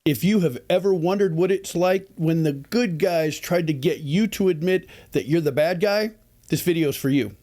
If you have ever wondered what it's like when the good guys tried to get you to admit that you're the bad guy, this video is for you.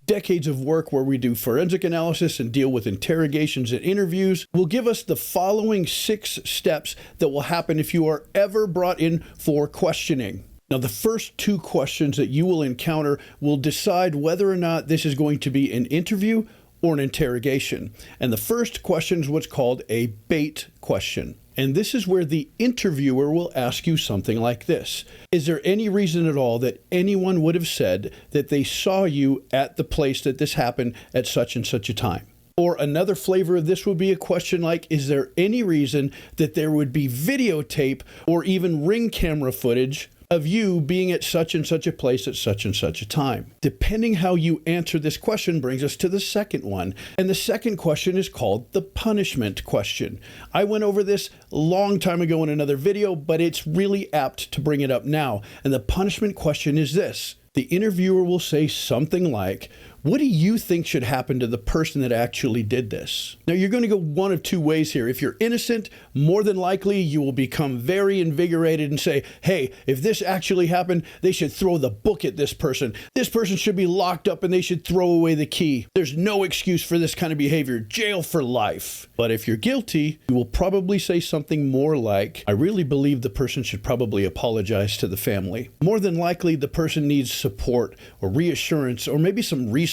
Decades of work where we do forensic analysis and deal with interrogations and interviews will give us the following 6 steps that will happen if you are ever brought in for questioning. Now, the first 2 questions that you will encounter will decide whether or not this is going to be an interview or an interrogation. And the first question is what's called a bait question. And this is where the interviewer will ask you something like this. Is there any reason at all that anyone would have said that they saw you at the place that this happened at such and such a time? Or another flavor of this would be a question like, is there any reason that there would be videotape or even ring camera footage of you being at such and such a place at such and such a time? Depending how you answer this question brings us to the second one. And the second question is called the punishment question. I went over this a long time ago in another video, but it's really apt to bring it up now. And the punishment question is this. The interviewer will say something like, what do you think should happen to the person that actually did this? Now, you're going to go one of 2 ways here. If you're innocent, more than likely you will become very invigorated and say, hey, if this actually happened, they should throw the book at this person. This person should be locked up and they should throw away the key. There's no excuse for this kind of behavior. Jail for life. But if you're guilty, you will probably say something more like, I really believe the person should probably apologize to the family. More than likely, the person needs support or reassurance or maybe some resources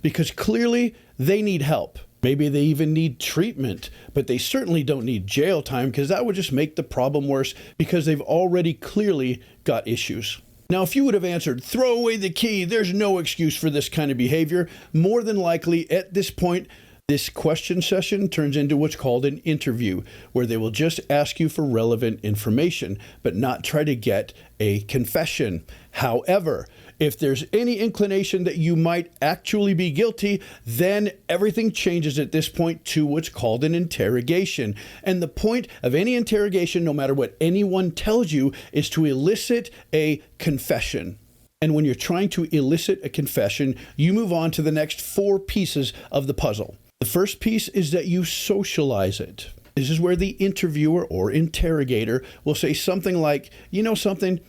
because clearly they need help. Maybe they even need treatment, but they certainly don't need jail time because that would just make the problem worse because they've already clearly got issues. Now, if you would have answered, throw away the key, there's no excuse for this kind of behavior, more than likely at this point, this question session turns into what's called an interview, where they will just ask you for relevant information, but not try to get a confession. However, if there's any inclination that you might actually be guilty, then everything changes at this point to what's called an interrogation. And the point of any interrogation, no matter what anyone tells you, is to elicit a confession. And when you're trying to elicit a confession, you move on to the next 4 pieces of the puzzle. The first piece is that you socialize it. This is where the interviewer or interrogator will say something like, you know something,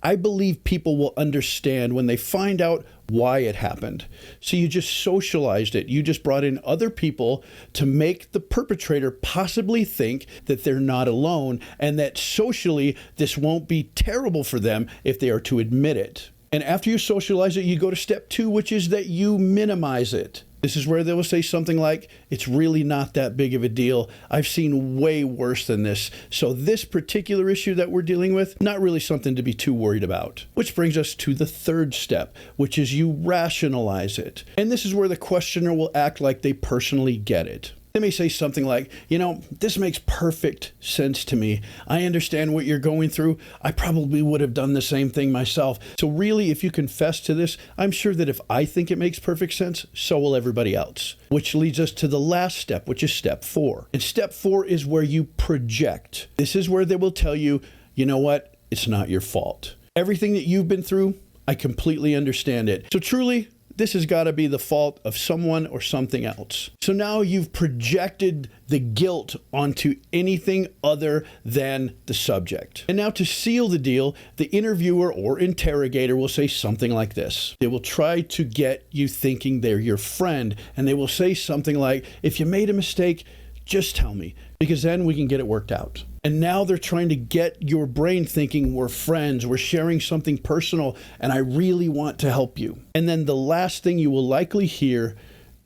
I believe people will understand when they find out why it happened. So you just socialized it. You just brought in other people to make the perpetrator possibly think that they're not alone and that socially this won't be terrible for them if they are to admit it. And after you socialize it, you go to step 2, which is that you minimize it. This is where they will say something like, it's really not that big of a deal. I've seen way worse than this. So this particular issue that we're dealing with, not really something to be too worried about. Which brings us to the third step, which is you rationalize it. And this is where the questioner will act like they personally get it. They may say something like, you know, this makes perfect sense to me. I understand what you're going through. I probably would have done the same thing myself. So really, if you confess to this, I'm sure that if I think it makes perfect sense, so will everybody else. Which leads us to the last step, which is step 4. And step 4 is where you project. This is where they will tell you, you know what? It's not your fault. Everything that you've been through, I completely understand it. So truly, this has got to be the fault of someone or something else. So now you've projected the guilt onto anything other than the subject. And now to seal the deal, the interviewer or interrogator will say something like this. They will try to get you thinking they're your friend, and they will say something like, if you made a mistake, just tell me, because then we can get it worked out. And now they're trying to get your brain thinking we're friends, we're sharing something personal, and I really want to help you. And then the last thing you will likely hear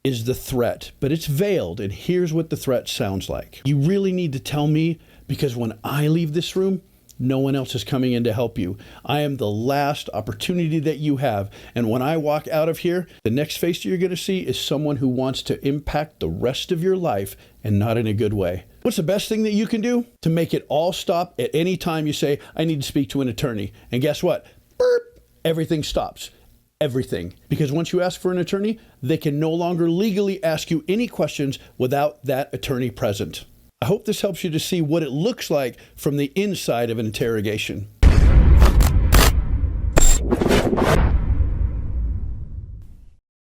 is the threat, but it's veiled, and here's what the threat sounds like. You really need to tell me, because when I leave this room, no one else is coming in to help you. I am the last opportunity that you have. And when I walk out of here, the next face you're going to see is someone who wants to impact the rest of your life and not in a good way. What's the best thing that you can do? To make it all stop at any time you say, I need to speak to an attorney. And guess what? Burp, everything stops. Everything. Because once you ask for an attorney, they can no longer legally ask you any questions without that attorney present. I hope this helps you to see what it looks like from the inside of an interrogation.